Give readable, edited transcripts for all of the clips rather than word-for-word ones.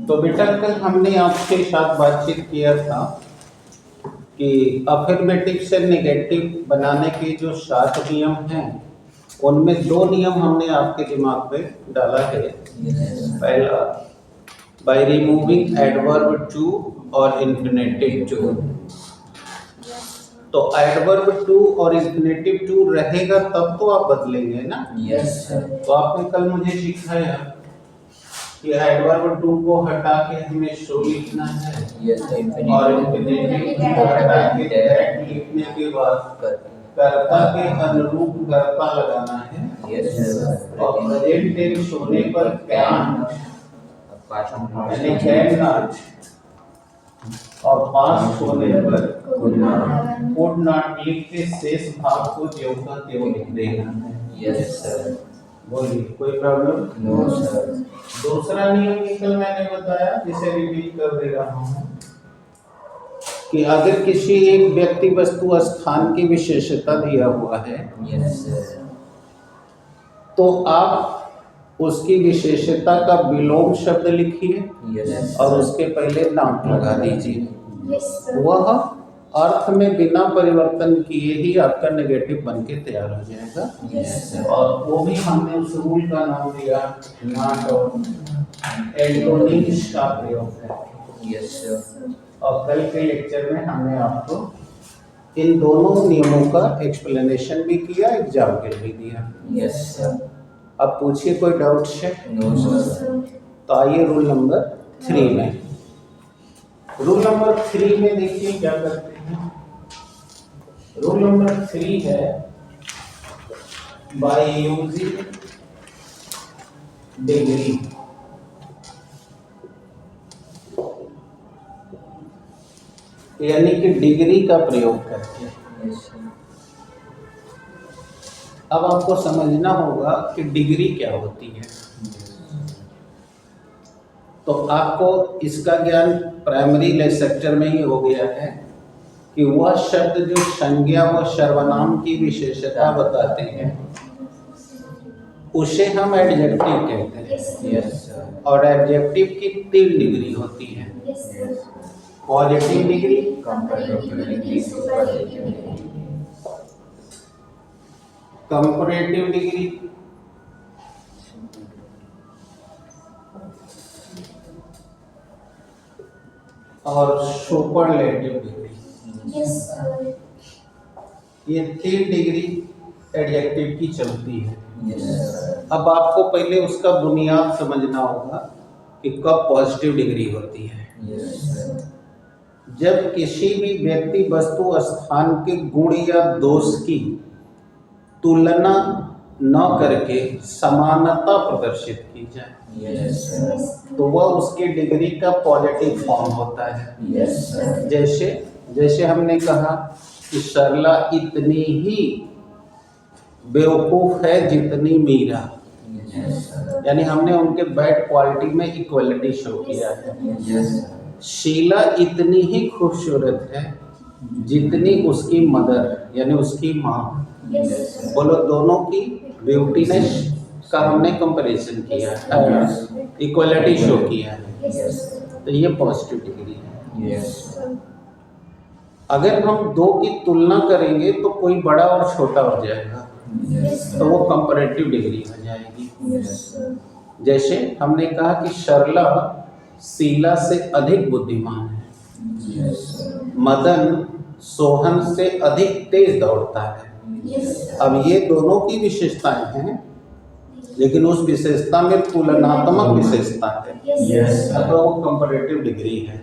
तो बेटा कल हमने आपके साथ बातचीत किया था कि अफर्मेटिव से नेगेटिव बनाने के जो 7 नियम हैं उनमें 2 नियम हमने आपके दिमाग पे डाला है। पहला, बाय रिमूविंग एडवर्ब टू और इन्फिनेटिव टू। तो एडवर्ब टू और इन्फिनेटिव टू रहेगा तब तो आप बदलेंगे ना। Yes sir. तो आपने कल मुझे सिखाया कि एडवर्ब टू को हटा के हमें शो लिखना है। यस और इन्फिनेटिव को हटा के दैट लिखने के बाद कर्ता के अनुरूप कर्ता लगाना है। Yes sir. और प्रेजेंट टेंस होने पर कैन यानी कैन नॉट, और पास्ट होने पर कुड नॉट लिख के शेष भाग को ज्यों का त्यों लिख देना है। Yes sir. बोलिए, कोई प्रॉब्लम? No sir. दूसरा नियम कल मैंने बताया, जिसे रिपीट कर दे रहा हूँ कि अगर किसी एक व्यक्ति वस्तु स्थान की विशेषता दिया हुआ है यस सर। तो आप उसकी विशेषता का विलोम शब्द लिखिए यस और उसके पहले नाम लगा दीजिए। Yes, वह अर्थ में बिना परिवर्तन किए ही आपका नेगेटिव बन के तैयार हो जाएगा। Yes sir. और वो भी हमने उस रूल का नाम दिया नॉट और एंटोनिम्स का प्रयोग है। Yes sir. और कल के लेक्चर में हमने आपको इन दोनों नियमों का एक्सप्लेनेशन भी किया, एग्जाम्पल भी दिया। Yes sir. अब पूछिए, कोई डाउट है? No sir. तो आइए रूल नंबर 3 में। रूल नंबर 3 में देखिए क्या करते हैं। रूल नंबर 3 है बाय यूजिंग डिग्री। यानी कि डिग्री का प्रयोग करके। Yes sir. अब आपको समझना होगा कि डिग्री क्या होती है। तो आपको इसका ज्ञान प्राइमरी लेक्चर में ही हो गया है कि वह शब्द जो संज्ञा व सर्वनाम की विशेषता बताते हैं उसे हम एडजेक्टिव कहते हैं। Yes sir. और एडजेक्टिव की 3 डिग्री होती है। Positive degree, comparative degree, superlative degree. Comparative degree, और सुपरलेटिव डिग्री। ये 3 डिग्री एडजेक्टिव की चलती है। Yes sir. अब आपको पहले उसका बुनियाद समझना होगा कि कब पॉजिटिव डिग्री होती है। Yes sir. जब किसी भी व्यक्ति वस्तु स्थान के गुण या दोष की तुलना न करके समानता प्रदर्शित की जाए यस सर। तो वह उसकी डिग्री का पॉजिटिव फॉर्म होता है। Yes sir. जैसे हमने कहा कि सरला इतनी ही बेवकूफ है जितनी मीरा। Yes sir. यानी हमने उनके बैड क्वालिटी में इक्वलिटी शो किया है। Yes sir. शीला इतनी ही खूबसूरत है जितनी उसकी मदर यानी उसकी माँ। बोलो, दोनों की ब्यूटीनेस का हमने कंपैरिजन किया है, इक्वलिटी शो किया है। तो ये पॉजिटिव डिग्री है। Yes sir. अगर हम 2 की तुलना करेंगे तो कोई बड़ा और छोटा हो जाएगा तो वो कंपैरेटिव डिग्री हो जाएगी। Yes sir. जैसे हमने कहा कि सरला शीला से अधिक बुद्धिमान है, यस सर। मदन सोहन से अधिक तेज दौड़ता है। अब ये दोनों की विशेषताएं हैं लेकिन उस विशेषता में तुलनात्मक विशेषता है। Yes sir. तो वो कंपैरेटिव डिग्री है।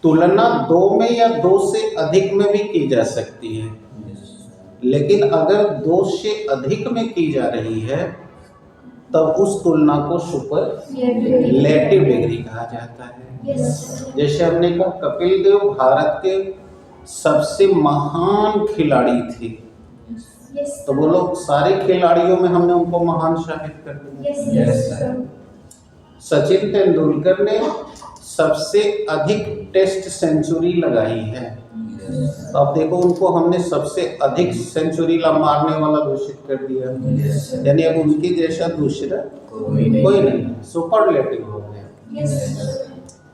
तुलना 2 में या 2 से अधिक में भी की जा सकती है, लेकिन अगर 2 से अधिक में की जा रही है तब उस तुलना को सुपरलेटिव डिग्री कहा जाता है। जैसे हमने कहा कपिल देव भारत के सबसे महान खिलाड़ी थे, तो वो लोग सारे खिलाड़ियों में हमने उनको महान साबित कर दिया। Yes sir. सचिन तेंदुलकर ने सबसे अधिक टेस्ट सेंचुरी लगाई है, तो अब देखो उनको हमने सबसे अधिक सेंचुरी मारने वाला घोषित कर दिया, Yes, sir. यानी अब उनके जैसा दूसरा कोई नहीं। कोई नहीं, सुपरलेटिव हो गया। Yes, sir.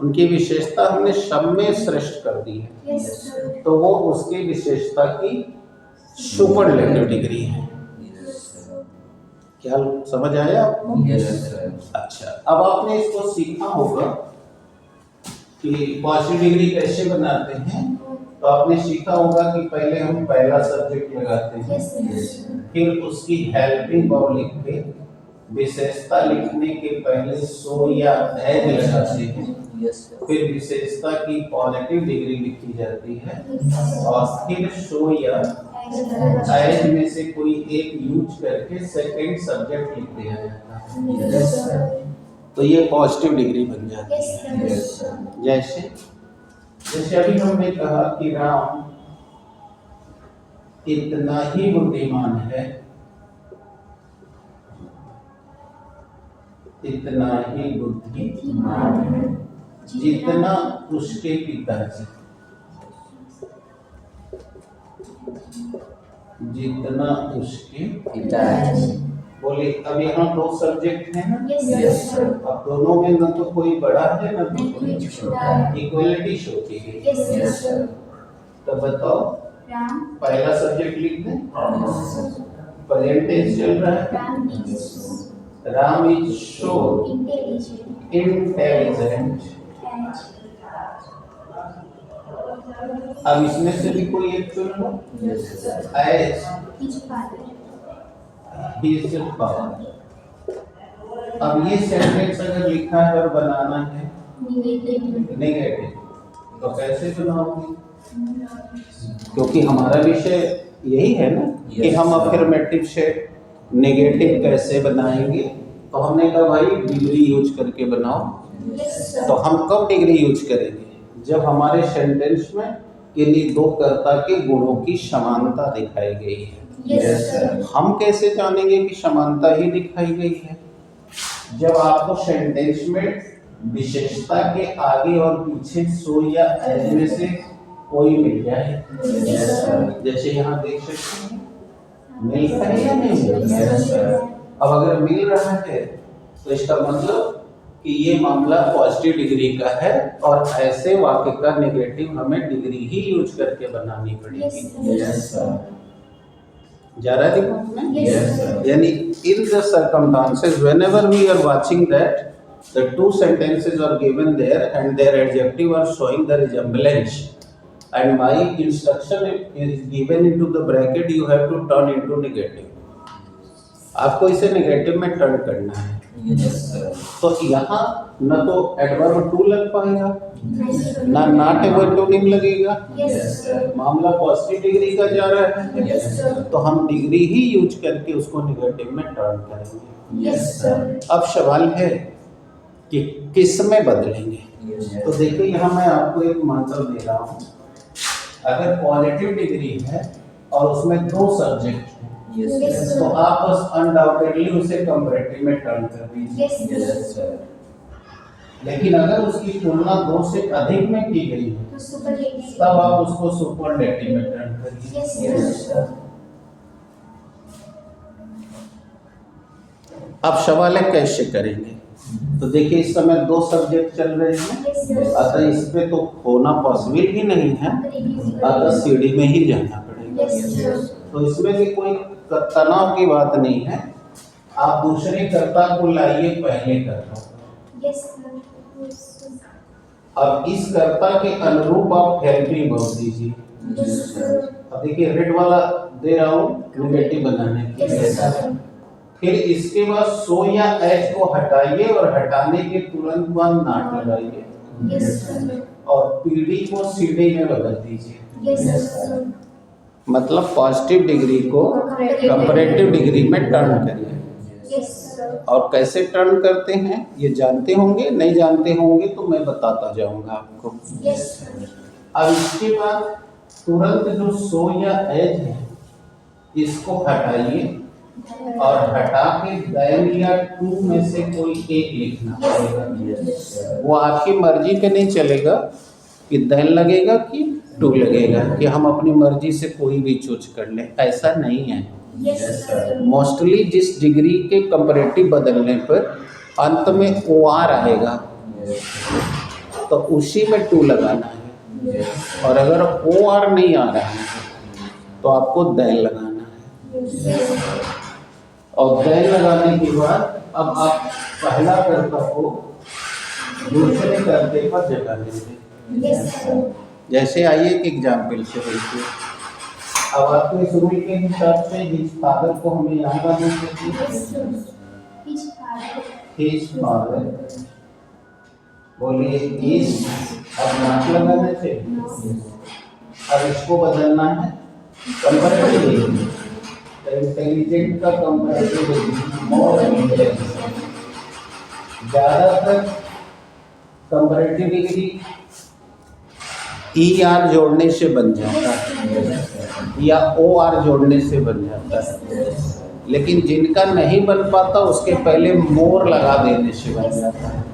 उनकी विशेषता हमने सब में श्रेष्ठ कर दी है, Yes, sir. तो वो उसकी विशेषता की सुपरलेटिव डिग्री है। Yes, sir. क्या समझ आया आपको? Yes, sir. अच्छा, अब आपने इसको सीखा होगा कि पॉजिटिव डिग्री कैसे बनाते हैं। तो आपने सीखा होगा कि पहले हम पहला सब्जेक्ट लगाते हैं, Yes, sir. फिर उसकी हेल्पिंग वर्ब लिख के विशेषता लिखने के पहले सो या एज लगाते हैं, Yes, sir. फिर विशेषता की पॉजिटिव डिग्री लिखी जाती है और फिर सो या एज में से कोई एक यूज करके सेकंड सब्जेक्ट लिख दिया जाता है, Yes, sir. तो ये पॉजिटिव डिग्री बन जाती है। Yes, sir. जैसे जैसे अभी हमने कहा कि राम इतना ही बुद्धिमान है, इतना ही बुद्धि जितना उसके पिताजी, जितना उसके पिताजी। बोले। अब यहाँ दो सब्जेक्ट हैं ना, Yes, sir. अब दोनों में न तो कोई बड़ा है न तो कोई कोई छोटा है, इक्वलिटी शो की गई। Yes, sir. तो बताओ, Ram. पहला सब्जेक्ट लिख दें, Yes, sir. प्रेजेंट टेंस चल रहा है, Ram is Ram is so intelligent intelligent. and अब इसमें से भी कोई एक चुन लो, Yes, sir. As his father. He is power. अब ये सेंटेंस अगर लिखा है और बनाना है Negative. नेगेटिव, तो कैसे बनाओगे? क्योंकि हमारा विषय यही है ना कि हम अफर्मेटिव से नेगेटिव कैसे बनाएंगे। तो हमने कहा भाई डिग्री यूज करके बनाओ। Yes, sir. तो हम कब डिग्री यूज करेंगे? जब हमारे सेंटेंस में किन्हीं दो कर्ता के गुणों की समानता दिखाई गई है। Yes, sir. हम कैसे जानेंगे कि समानता ही दिखाई गई है? जब आपको सेंटेंस में विशेषता के आगे और पीछे सो या एज में से कोई मिल जाए। Yes, sir. जैसे यहाँ देख सकते हैं, मिलता है या नहीं मिलता है? Yes, sir. अब अगर मिल रहा है तो इसका मतलब कि ये मामला पॉजिटिव डिग्री का है और ऐसे वाक्य का नेगेटिव हमें डिग्री ही यूज करके बनानी पड़ेगी। Yes, sir. जा रहा है दिमाग में? Yes, sir. यानी in the circumstances whenever we are watching that the two sentences are given there and their adjective are showing the resemblance and my instruction is given into the bracket, you have to turn into negative। आपको इसे negative में turn करना है। Yes, sir. तो यहाँ न तो adverb to लग पाएगा, Yes, sir. ना नॉट एवर्ब लगेगा, Yes, sir. मामला पॉजिटिव डिग्री का जा रहा है। Yes, sir. तो हम डिग्री ही यूज करके उसको नेगेटिव में टर्न करेंगे। Yes, sir. अब सवाल है कि किस में बदलेंगे। Yes, तो देखिए यहाँ मैं आपको एक मात्रा दे रहा हूँ। अगर पॉजिटिव डिग्री है और उसमें दो सब्जेक्ट हैं, Yes, तो आप बस अनडाउटेडली उसे कंपैरेटिव में टर्न कर दीजिए। Yes, sir. लेकिन अगर उसकी तुलना दो से अधिक में की गई है, तो superlative. तब आप उसको सुपरलेटिव में टर्न करिए। Yes, sir. अब सवाल है कैसे करेंगे। तो देखिए इस समय दो सब्जेक्ट चल रहे हैं, Yes, sir. अतः इस पे तो होना पॉसिबल ही नहीं है, अतः सीढ़ी में ही जाना पड़ेगा। Yes, sir. तो इसमें भी कोई तनाव की बात नहीं है। आप दूसरे कर्ता को लाइए पहले कर्ता को। Yes, sir. Yes, sir. अब इस कर्ता के अनुरूप आप हेल्पिंग वर्ब दीजिए। Yes, sir. अब देखिए रेड वाला दे रहा हूँ नेगेटिव बनाने के Yes, लिए। sir. फिर इसके बाद सो या एच को हटाइए और हटाने के तुरंत बाद नॉट लगाइए Yes, sir. और पीढ़ी को सीढ़ी में बदल दीजिए। Yes, sir. मतलब पॉजिटिव डिग्री को कंपैरेटिव डिग्री में टर्न करिए। Yes, sir. और कैसे टर्न करते हैं ये जानते होंगे, नहीं जानते होंगे तो मैं बताता जाऊंगा आपको। Yes, sir. अब इसके बाद तुरंत जो सो या एज है इसको हटाइए और हटा के दैन या टू में से कोई एक लिखना पड़ेगा। Yes, sir. वो आपकी मर्जी पे नहीं चलेगा कि दैन लगेगा कि टू लगेगा कि हम अपनी मर्जी से कोई भी चूज कर लें, ऐसा नहीं है। Yes, sir. मोस्टली जिस डिग्री के कंपैरेटिव बदलने पर अंत में ओ आर आएगा तो उसी में टू लगाना है, और अगर ओ आर नहीं आ रहा है तो आपको दैन लगाना है। और दैन लगाने के बाद अब आप पहला कर्ता को दूसरे कर्ते पर जगह देंगे। Yes, sir. जैसे आइए एक एग्जाम्पल से देखिए, अब आपको इस रूल के हिसाब से हिज फादर को हमें यहाँ लाना चाहिए। Yes, sir. His father. His father, बोलिए इज, अब नाक लगाना चाहिए। No. अब इसको बदलना है कंपैरेटिव, इंटेलिजेंट का कंपैरेटिव मोर इंटेलिजेंट। ज़्यादातर कंपैरेटिव डिग्री ई आर जोड़ने से बन जाता है या ओ आर जोड़ने से बन जाता है, लेकिन जिनका नहीं बन पाता उसके पहले मोर लगा देने से बन जाता है।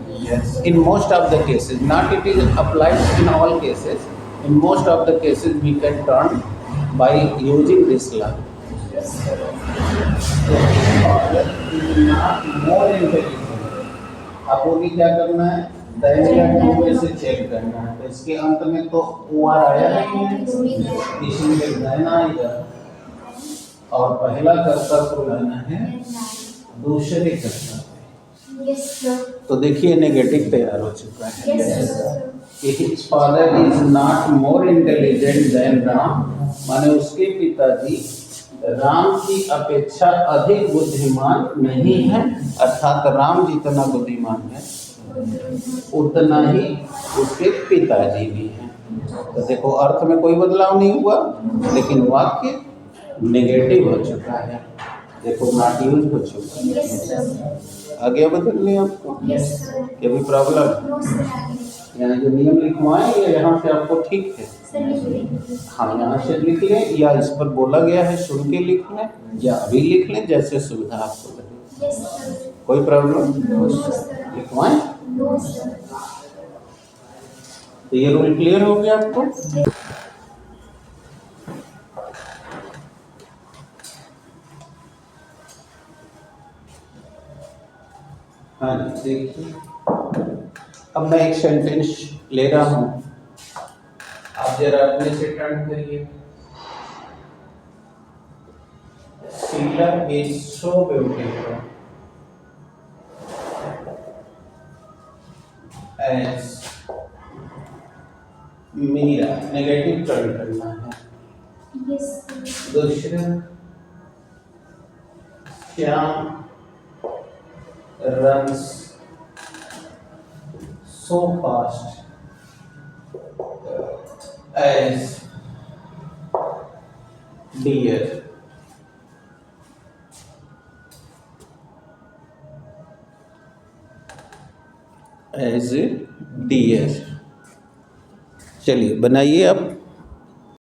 In most of the cases, not it is applied in all cases. In most of the cases, we can turn by using this law. Yes, sir. Not more intelligent. आपको भी क्या करना है, दैनिक टू में से चेक करना है। तो इसके अंत में तो ओ आर आया नहीं है, इसलिए दैन आएगा और पहला कर्ता को लाना है दूसरे कर्ता। Yes, sir. तो देखिए नेगेटिव तैयार हो चुका है। Yes, sir. His father is not more intelligent than Ram, माने उसके पिताजी राम की अपेक्षा अधिक बुद्धिमान नहीं है, अर्थात राम जितना बुद्धिमान है उतना ही उसके पिताजी भी हैं। तो देखो अर्थ में कोई बदलाव नहीं हुआ, लेकिन वाक्य नेगेटिव हो चुका है। देखो नॉट यूज हो चुका है। Yes, sir. आगे बदलने आपको Yes, sir. क्या भी प्रॉब्लम? No, sir. यहाँ जो नियम लिखवाएं या यहाँ से आपको ठीक है? Sir, हाँ, यहाँ से लिख लें या इस पर बोला गया है सुन के लिख लें या अभी लिख लें, जैसे सुविधा आपको लगे। Yes, sir. कोई problem? No, sir. लिखवाएं। No, sir. तो ये रूल क्लियर हो गया आपको? हाँ देखिए, अब मैं एक सेंटेंस ले रहा हूँ, आप जरा अपने से टर्न करिए। Sheela is so beautiful as Meera, negative turn करना है। Yes, sir. दूसरा, Shyam runs so fast as deer. As a deer. चलिए बनाइए अब।